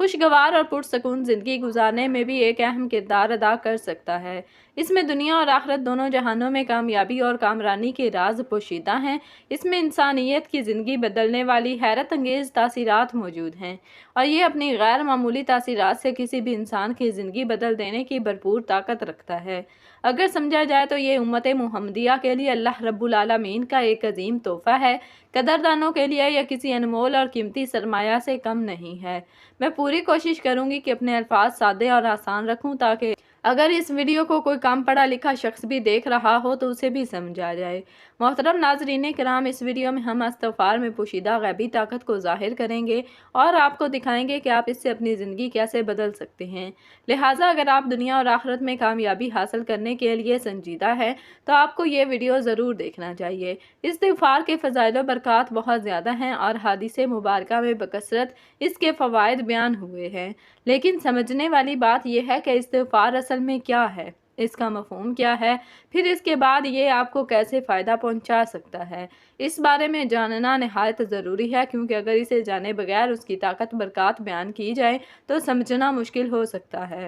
خوشگوار اور پرسکون زندگی گزارنے میں بھی ایک اہم کردار ادا کر سکتا ہے۔ اس میں دنیا اور آخرت دونوں جہانوں میں کامیابی اور کامرانی کے راز پوشیدہ ہیں۔ اس میں انسانیت کی زندگی بدلنے والی حیرت انگیز تاثیرات موجود ہیں، اور یہ اپنی غیر معمولی تاثیرات سے کسی بھی انسان کی زندگی بدل دینے کی بھرپور طاقت رکھتا ہے۔ اگر سمجھا جائے تو یہ امت محمدیہ کے لیے اللہ رب العالمین کا ایک عظیم تحفہ ہے، قدردانوں کے لیے یہ کسی انمول اور قیمتی سرمایہ سے کم نہیں ہے۔ میں پوری کوشش کروں گی کہ اپنے الفاظ سادے اور آسان رکھوں، تاکہ اگر اس ویڈیو کو کوئی کم پڑھا لکھا شخص بھی دیکھ رہا ہو تو اسے بھی سمجھ آ جائے۔ محترم ناظرین کرام، اس ویڈیو میں ہم استغفار میں پوشیدہ غیبی طاقت کو ظاہر کریں گے اور آپ کو دکھائیں گے کہ آپ اس سے اپنی زندگی کیسے بدل سکتے ہیں۔ لہٰذا اگر آپ دنیا اور آخرت میں کامیابی حاصل کرنے کے لیے سنجیدہ ہیں تو آپ کو یہ ویڈیو ضرور دیکھنا چاہیے۔ استغفار کے فضائل و برکات بہت زیادہ ہیں اور حدیث مبارکہ میں بکثرت اس کے فوائد بیان ہوئے ہیں، لیکن سمجھنے والی بات یہ ہے کہ استغفار اصل میں کیا ہے، اس کا مفہوم کیا ہے، پھر اس کے بعد یہ آپ کو کیسے فائدہ پہنچا سکتا ہے۔ اس بارے میں جاننا نہایت ضروری ہے، کیونکہ اگر اسے جانے بغیر اس کی طاقت برکات بیان کی جائے تو سمجھنا مشکل ہو سکتا ہے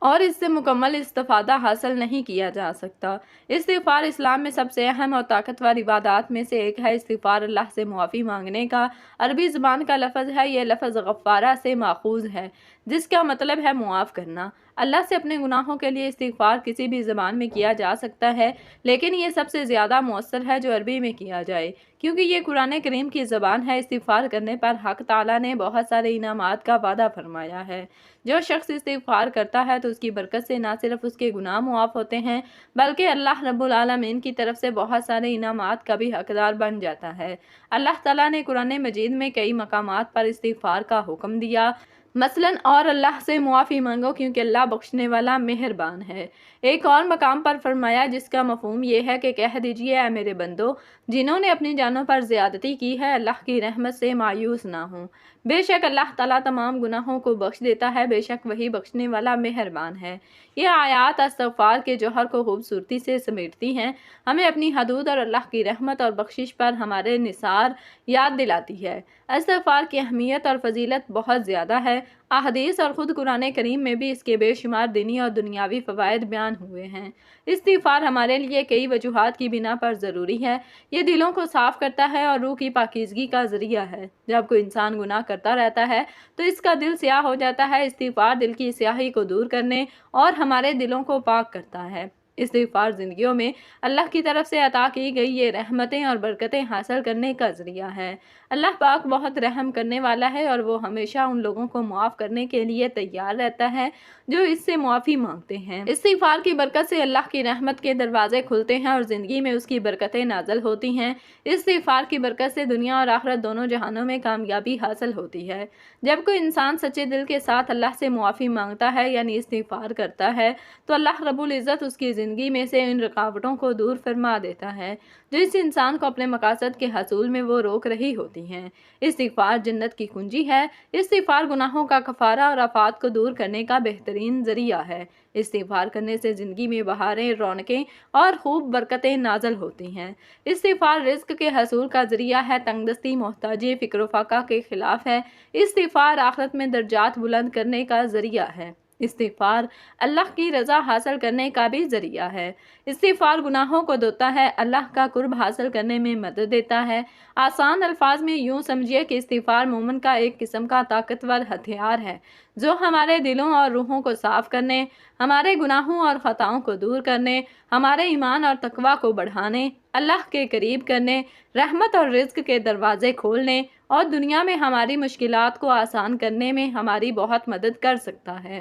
اور اس سے مکمل استفادہ حاصل نہیں کیا جا سکتا۔ استغفار اسلام میں سب سے اہم اور طاقتور عبادات میں سے ایک ہے۔ استغفار اللہ سے معافی مانگنے کا عربی زبان کا لفظ ہے۔ یہ لفظ غفارہ سے ماخوذ ہے، جس کا مطلب ہے معاف کرنا۔ اللہ سے اپنے گناہوں کے لیے استغفار کسی بھی زبان میں کیا جا سکتا ہے، لیکن یہ سب سے زیادہ مؤثر ہے جو عربی میں کیا جائے، کیونکہ یہ قرآن کریم کی زبان ہے۔ استغفار کرنے پر حق تعالیٰ نے بہت سارے انعامات کا وعدہ فرمایا ہے۔ جو شخص استغفار کرتا ہے تو اس کی برکت سے نہ صرف اس کے گناہ معاف ہوتے ہیں، بلکہ اللہ رب العالمین کی طرف سے بہت سارے انعامات کا بھی حقدار بن جاتا ہے۔ اللہ تعالیٰ نے قرآن مجید میں کئی مقامات پر استغفار کا حکم دیا، مثلاً اور اللہ سے معافی مانگو کیونکہ اللہ بخشنے والا مہربان ہے۔ ایک اور مقام پر فرمایا، جس کا مفہوم یہ ہے کہ کہہ دیجئے اے میرے بندو جنہوں نے اپنی جانوں پر زیادتی کی ہے، اللہ کی رحمت سے مایوس نہ ہوں، بے شک اللہ تعالیٰ تمام گناہوں کو بخش دیتا ہے، بے شک وہی بخشنے والا مہربان ہے۔ یہ آیات استغفار کے جوہر کو خوبصورتی سے سمیٹتی ہیں، ہمیں اپنی حدود اور اللہ کی رحمت اور بخشش پر ہمارے نثار یاد دلاتی ہے۔ استغفار کی اہمیت اور فضیلت بہت زیادہ ہے۔ احادیث اور خود قرآن کریم میں بھی اس کے بے شمار دینی اور دنیاوی فوائد بیان ہوئے ہیں۔ استغفار ہمارے لیے کئی وجوہات کی بنا پر ضروری ہے۔ یہ دلوں کو صاف کرتا ہے اور روح کی پاکیزگی کا ذریعہ ہے۔ جب کوئی انسان گناہ کرتا رہتا ہے تو اس کا دل سیاہ ہو جاتا ہے۔ استغفار دل کی سیاہی کو دور کرنے اور ہمارے دلوں کو پاک کرتا ہے۔ استغفار زندگیوں میں اللہ کی طرف سے عطا کی گئی یہ رحمتیں اور برکتیں حاصل کرنے کا ذریعہ ہے۔ اللہ پاک بہت رحم کرنے والا ہے اور وہ ہمیشہ ان لوگوں کو معاف کرنے کے لیے تیار رہتا ہے جو اس سے معافی مانگتے ہیں۔ استغفار کی برکت سے اللہ کی رحمت کے دروازے کھلتے ہیں اور زندگی میں اس کی برکتیں نازل ہوتی ہیں۔ استغفار کی برکت سے دنیا اور آخرت دونوں جہانوں میں کامیابی حاصل ہوتی ہے۔ جب کوئی انسان سچے دل کے ساتھ اللہ سے معافی مانگتا ہے یعنی استغفار کرتا ہے تو اللہ رب العزت اس کی زندگی میں سے ان رکاوٹوں کو دور فرما دیتا ہے جو اس انسان کو اپنے مقاصد کے حصول میں وہ روک رہی ہوتی ہیں۔ استغفار جنت کی کنجی ہے۔ استغفار گناہوں کا کفارہ اور آفات کو دور کرنے کا بہترین ذریعہ ہے۔ استغفار کرنے سے زندگی میں بہاریں، رونقیں اور خوب برکتیں نازل ہوتی ہیں۔ استغفار رزق کے حصول کا ذریعہ ہے، تنگ دستی، محتاجی، فکر و فاقہ کے خلاف ہے۔ استغفار آخرت میں درجات بلند کرنے کا ذریعہ ہے۔ استغفار اللہ کی رضا حاصل کرنے کا بھی ذریعہ ہے۔ استغفار گناہوں کو دھوتا ہے، اللہ کا قرب حاصل کرنے میں مدد دیتا ہے۔ آسان الفاظ میں یوں سمجھیے کہ استغفار مومن کا ایک قسم کا طاقتور ہتھیار ہے جو ہمارے دلوں اور روحوں کو صاف کرنے، ہمارے گناہوں اور خطاؤں کو دور کرنے، ہمارے ایمان اور تقوی کو بڑھانے، اللہ کے قریب کرنے، رحمت اور رزق کے دروازے کھولنے اور دنیا میں ہماری مشکلات کو آسان کرنے میں ہماری بہت مدد کر سکتا ہے۔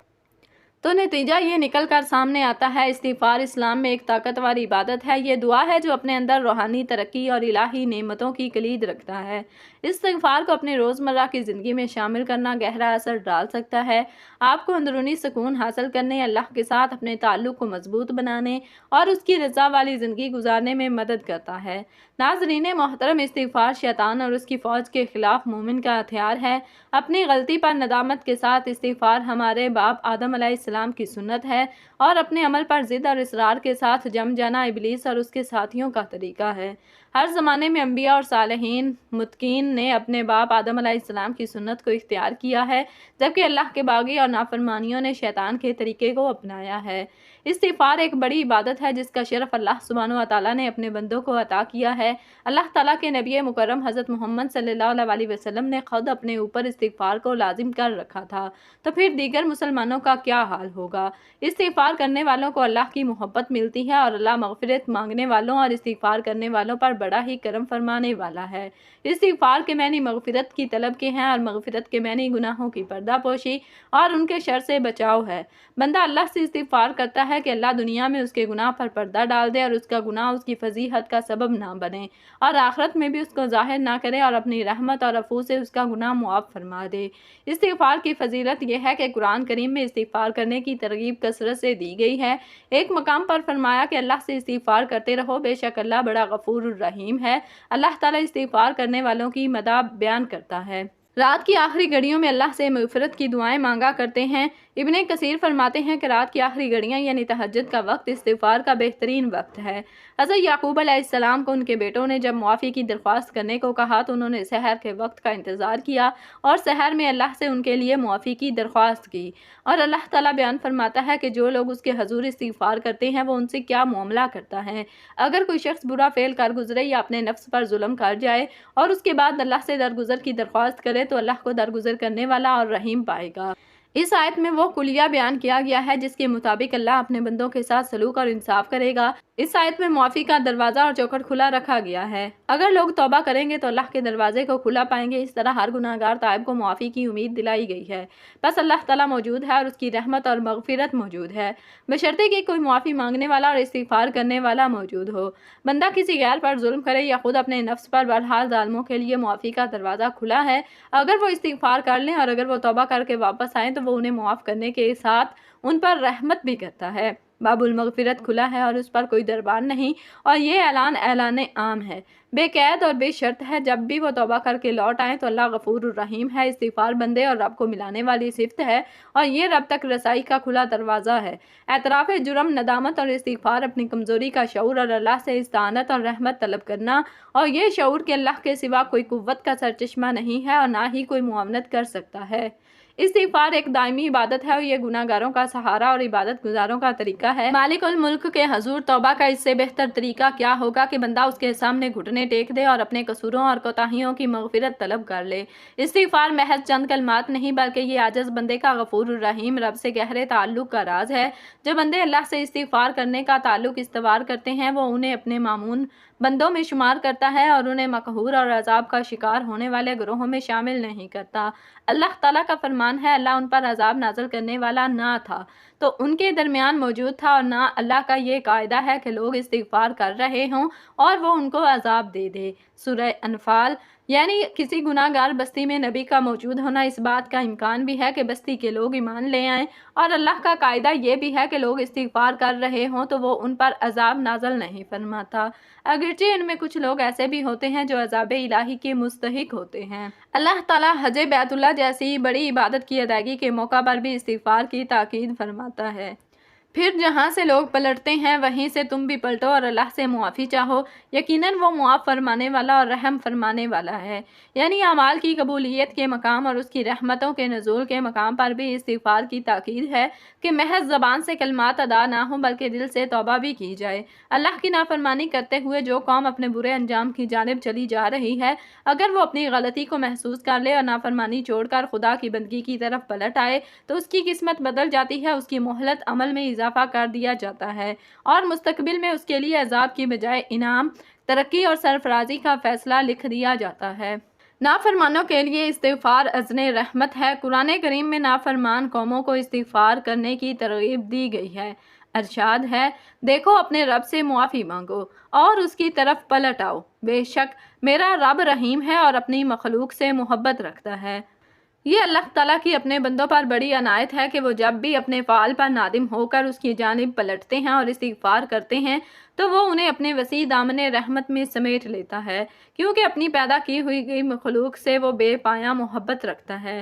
تو نتیجہ یہ نکل کر سامنے آتا ہے، استغفار اسلام میں ایک طاقتور عبادت ہے۔ یہ دعا ہے جو اپنے اندر روحانی ترقی اور الہی نعمتوں کی کلید رکھتا ہے۔ استغفار کو اپنے روزمرہ کی زندگی میں شامل کرنا گہرا اثر ڈال سکتا ہے، آپ کو اندرونی سکون حاصل کرنے، اللہ کے ساتھ اپنے تعلق کو مضبوط بنانے اور اس کی رضا والی زندگی گزارنے میں مدد کرتا ہے۔ ناظرین محترم، استغفار شیطان اور اس کی فوج کے خلاف مومن کا ہتھیار ہے۔ اپنی غلطی پر ندامت کے ساتھ استغفار ہمارے باپ آدم علیہ السلام کی سنت ہے اور اپنے عمل پر ضد اور اصرار کے ساتھ جم جانا ابلیس اور اس کے ساتھیوں کا طریقہ ہے۔ ہر زمانے میں انبیاء اور صالحین متقین نے اپنے باپ آدم علیہ السلام کی سنت کو اختیار کیا ہے، جبکہ اللہ کے باغی اور نافرمانیوں نے شیطان کے طریقے کو اپنایا ہے۔ استغفار ایک بڑی عبادت ہے جس کا شرف اللہ سبحانہ و تعالیٰ نے اپنے بندوں کو عطا کیا ہے۔ اللہ تعالیٰ کے نبی مکرم حضرت محمد صلی اللہ علیہ وسلم نے خود اپنے اوپر استغفار کو لازم کر رکھا تھا، تو پھر دیگر مسلمانوں کا کیا حال ہوگا؟ استغفار کرنے والوں کو اللہ کی محبت ملتی ہے اور اللہ مغفرت مانگنے والوں اور استغفار کرنے والوں پر بڑا ہی کرم فرمانے والا ہے۔ استغفار کے معنی مغفرت کی طلب کے ہیں اور مغفرت کے معنی گناہوں کی پردہ پوشی اور ان کے شر سے بچاؤ ہے۔ بندہ اللہ سے استغفار کرتا ہے کہ اللہ دنیا میں اس کے گناہ پر پردہ ڈال دے اور اس کا گناہ اس کی فضیحت کا سبب نہ بنے، اور آخرت میں بھی اس کو ظاہر نہ کرے اور اپنی رحمت اور عفو سے اس کا گناہ معاف فرما دے۔ استغفار کی فضیلت یہ ہے کہ قرآن کریم میں استغفار کرنے کی ترغیب کثرت سے دی گئی ہے۔ ایک مقام پر فرمایا کہ اللہ سے استغفار کرتے رہو، بے شک اللہ بڑا غفور الرحیم ہے۔ اللہ تعالیٰ استغفار کرنے والوں کی مدح بیان کرتا ہے۔ رات کی آخری گھڑیوں میں اللہ سے مغفرت کی دعائیں مانگا کرتے ہیں۔ ابن کثیر فرماتے ہیں کہ رات کی آخری گھڑیاں یعنی تہجد کا وقت استغفار کا بہترین وقت ہے۔ حضرت یعقوب علیہ السلام کو ان کے بیٹوں نے جب معافی کی درخواست کرنے کو کہا تو انہوں نے سحر کے وقت کا انتظار کیا اور سحر میں اللہ سے ان کے لیے معافی کی درخواست کی، اور اللہ تعالیٰ بیان فرماتا ہے کہ جو لوگ اس کے حضور استغفار کرتے ہیں وہ ان سے کیا معاملہ کرتا ہے۔ اگر کوئی شخص برا فعل کر گزرے یا اپنے نفس پر ظلم کر جائے اور اس کے بعد اللہ سے درگزر کی درخواست کرے تو اللہ کو درگزر کرنے والا اور رحیم پائے گا۔ اس آیت میں وہ کلیہ بیان کیا گیا ہے جس کے مطابق اللہ اپنے بندوں کے ساتھ سلوک اور انصاف کرے گا۔ اس آیت میں معافی کا دروازہ اور چوکھٹ کھلا رکھا گیا ہے۔ اگر لوگ توبہ کریں گے تو اللہ کے دروازے کو کھلا پائیں گے۔ اس طرح ہر گناہگار تائب کو معافی کی امید دلائی گئی ہے۔ بس اللہ تعالیٰ موجود ہے اور اس کی رحمت اور مغفرت موجود ہے، بشرطے کہ کوئی معافی مانگنے والا اور استغفار کرنے والا موجود ہو۔ بندہ کسی غیر پر ظلم کرے یا خود اپنے نفس پر، بہرحال ظالموں کے لیے معافی کا دروازہ کھلا ہے۔ اگر وہ استغفار کر لیں اور اگر وہ توبہ کر کے واپس آئیں تو وہ انہیں معاف کرنے کے ساتھ ان پر رحمت بھی کرتا ہے۔ باب المغفرت کھلا ہے اور اس پر کوئی دربان نہیں، اور یہ اعلان عام ہے، بے قید اور بے شرط ہے۔ جب بھی وہ توبہ کر کے لوٹ آئیں تو اللہ غفور الرحیم ہے۔ استغفار بندے اور رب کو ملانے والی صفت ہے اور یہ رب تک رسائی کا کھلا دروازہ ہے۔ اعتراف جرم، ندامت اور استغفار، اپنی کمزوری کا شعور اور اللہ سے استعانت اور رحمت طلب کرنا، اور یہ شعور کہ اللہ کے سوا کوئی قوت کا سرچشمہ نہیں ہے اور نہ ہی کوئی معاونت کر سکتا ہے۔ استغفار ایک دائمی عبادت ہے اور یہ گناہ گاروں کا سہارا اور عبادت گزاروں کا طریقہ ہے۔ مالک الملک کے حضور توبہ کا اس سے بہتر طریقہ کیا ہوگا کہ بندہ اس کے سامنے گھٹنے ٹیک دے اور اپنے قصوروں اور کوتاہیوں کی مغفرت طلب کر لے۔ استغفار محض چند کلمات نہیں بلکہ یہ عاجز بندے کا غفور الرحیم رب سے گہرے تعلق کا راز ہے۔ جو بندے اللہ سے استغفار کرنے کا تعلق استوار کرتے ہیں وہ انہیں اپنے مامون بندوں میں شمار کرتا ہے اور انہیں مقہور اور عذاب کا شکار ہونے والے گروہوں میں شامل نہیں کرتا۔ اللہ تعالیٰ کا فرمان ہے، اللہ ان پر عذاب نازل کرنے والا نہ تھا تو ان کے درمیان موجود تھا، اور نہ اللہ کا یہ قاعدہ ہے کہ لوگ استغفار کر رہے ہوں اور وہ ان کو عذاب دے دے۔ سورہ انفال۔ یعنی کسی گناہ گار بستی میں نبی کا موجود ہونا اس بات کا امکان بھی ہے کہ بستی کے لوگ ایمان لے آئیں، اور اللہ کا قاعدہ یہ بھی ہے کہ لوگ استغفار کر رہے ہوں تو وہ ان پر عذاب نازل نہیں فرماتا، اگرچہ ان میں کچھ لوگ ایسے بھی ہوتے ہیں جو عذاب الہی کے مستحق ہوتے ہیں۔ اللہ تعالیٰ حج بیت اللہ جیسی بڑی عبادت کی ادائیگی کے موقع پر بھی استغفار کی تاکید فرماتا ہے۔ پھر جہاں سے لوگ پلٹتے ہیں وہیں سے تم بھی پلٹو اور اللہ سے معافی چاہو، یقیناً وہ معاف فرمانے والا اور رحم فرمانے والا ہے۔ یعنی اعمال کی قبولیت کے مقام اور اس کی رحمتوں کے نزول کے مقام پر بھی استغفار کی تاکید ہے کہ محض زبان سے کلمات ادا نہ ہوں بلکہ دل سے توبہ بھی کی جائے۔ اللہ کی نافرمانی کرتے ہوئے جو قوم اپنے برے انجام کی جانب چلی جا رہی ہے، اگر وہ اپنی غلطی کو محسوس کر لے اور نافرمانی چھوڑ کر خدا کی بندگی کی طرف پلٹ آئے تو اس کی قسمت بدل جاتی ہے، اس کی مہلت عمل میں اضافہ کر دیا جاتا ہے اور مستقبل میں اس کے لیے عذاب کی بجائے انعام، ترقی اور سرفرازی کا فیصلہ لکھ دیا جاتا ہے۔ نافرمانوں کے لیے استغفار اذن رحمت ہے۔ قرآن کریم میں نافرمان قوموں کو استغفار کرنے کی ترغیب دی گئی ہے۔ ارشاد ہے، دیکھو اپنے رب سے معافی مانگو اور اس کی طرف پلٹ آؤ، بے شک میرا رب رحیم ہے اور اپنی مخلوق سے محبت رکھتا ہے۔ یہ اللہ تعالیٰ کی اپنے بندوں پر بڑی عنایت ہے کہ وہ جب بھی اپنے فعل پر نادم ہو کر اس کی جانب پلٹتے ہیں اور استغفار کرتے ہیں تو وہ انہیں اپنے وسیع دامن رحمت میں سمیٹ لیتا ہے، کیونکہ اپنی پیدا کی ہوئی مخلوق سے وہ بے پایاں محبت رکھتا ہے۔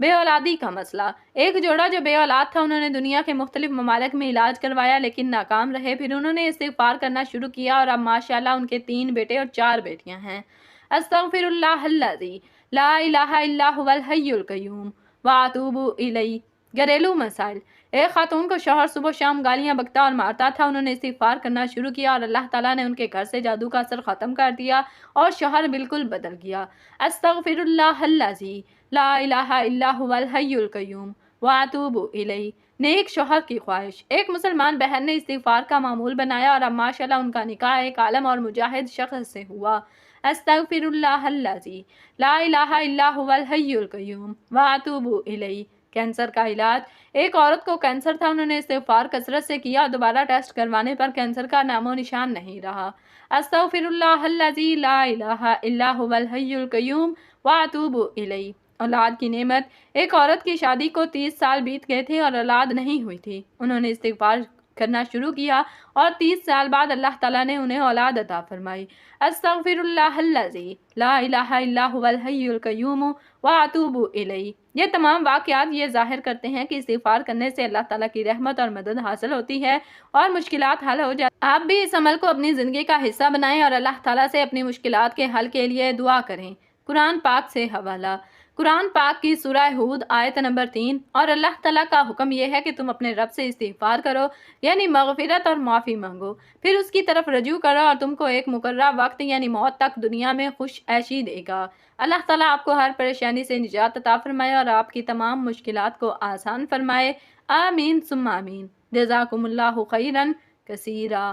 بے اولادی کا مسئلہ۔ ایک جوڑا جو بے اولاد تھا، انہوں نے دنیا کے مختلف ممالک میں علاج کروایا لیکن ناکام رہے۔ پھر انہوں نے استغفار کرنا شروع کیا اور اب ماشاءاللہ ان کے 3 بیٹے اور 4 بیٹیاں ہیں۔ استغفر اللہ الذی لا الہ الا هو الحی القیوم واتوب الیہ۔ گھریلو مسائل۔ ایک خاتون کو شوہر صبح شام گالیاں بکتا اور مارتا تھا۔ انہوں نے استغفار کرنا شروع کیا اور اللہ تعالیٰ نے ان کے گھر سے جادو کا اثر ختم کر دیا اور شوہر بالکل بدل گیا۔ استغفر اللہ الذی لا الہ الا هو الحی القیوم واتوب الیہ۔ نیک شوہر کی خواہش۔ ایک مسلمان بہن نے استغفار کا معمول بنایا اور اب ماشاءاللہ ان کا نکاح ایک عالم اور مجاہد شخص سے ہوا۔ استغفر اللہ الذی لا الہ الا هو الحی القیوم واتوب الیہ۔ کینسر کا علاج۔ ایک عورت کو کینسر تھا، انہوں نے استغفار کثرت سے کیا، دوبارہ ٹیسٹ کروانے پر کینسر کا نام و نشان نہیں رہا۔ استغفر اللہ الذی لا الہ الا هو الحی القیوم واتوب الیہ۔ اولاد کی نعمت۔ ایک عورت کی شادی کو 30 سال بیت گئے تھے اور اولاد نہیں ہوئی تھی۔ انہوں نے استغفار کرنا شروع کیا اور 30 سال بعد اللہ تعالیٰ نے انہیں اولاد عطا فرمائی۔ استغفر اللہ الذی لا الہ الا هو الحی القیوم واتوب الیہ۔ یہ تمام واقعات یہ ظاہر کرتے ہیں کہ استغفار کرنے سے اللہ تعالیٰ کی رحمت اور مدد حاصل ہوتی ہے اور مشکلات حل ہو جاتی ہیں۔ آپ بھی اس عمل کو اپنی زندگی کا حصہ بنائیں اور اللہ تعالیٰ سے اپنی مشکلات کے حل کے لیے دعا کریں۔ قرآن پاک سے حوالہ۔ قرآن پاک کی سورہ ہود آیت نمبر 3۔ اور اللہ تعالیٰ کا حکم یہ ہے کہ تم اپنے رب سے استغفار کرو، یعنی مغفرت اور معافی مانگو، پھر اس کی طرف رجوع کرو اور تم کو ایک مقررہ وقت یعنی موت تک دنیا میں خوش عیشی دے گا۔ اللہ تعالیٰ آپ کو ہر پریشانی سے نجات عطا فرمائے اور آپ کی تمام مشکلات کو آسان فرمائے۔ آمین ثم آمین۔ جزاکم اللہ خیرا کثیرا۔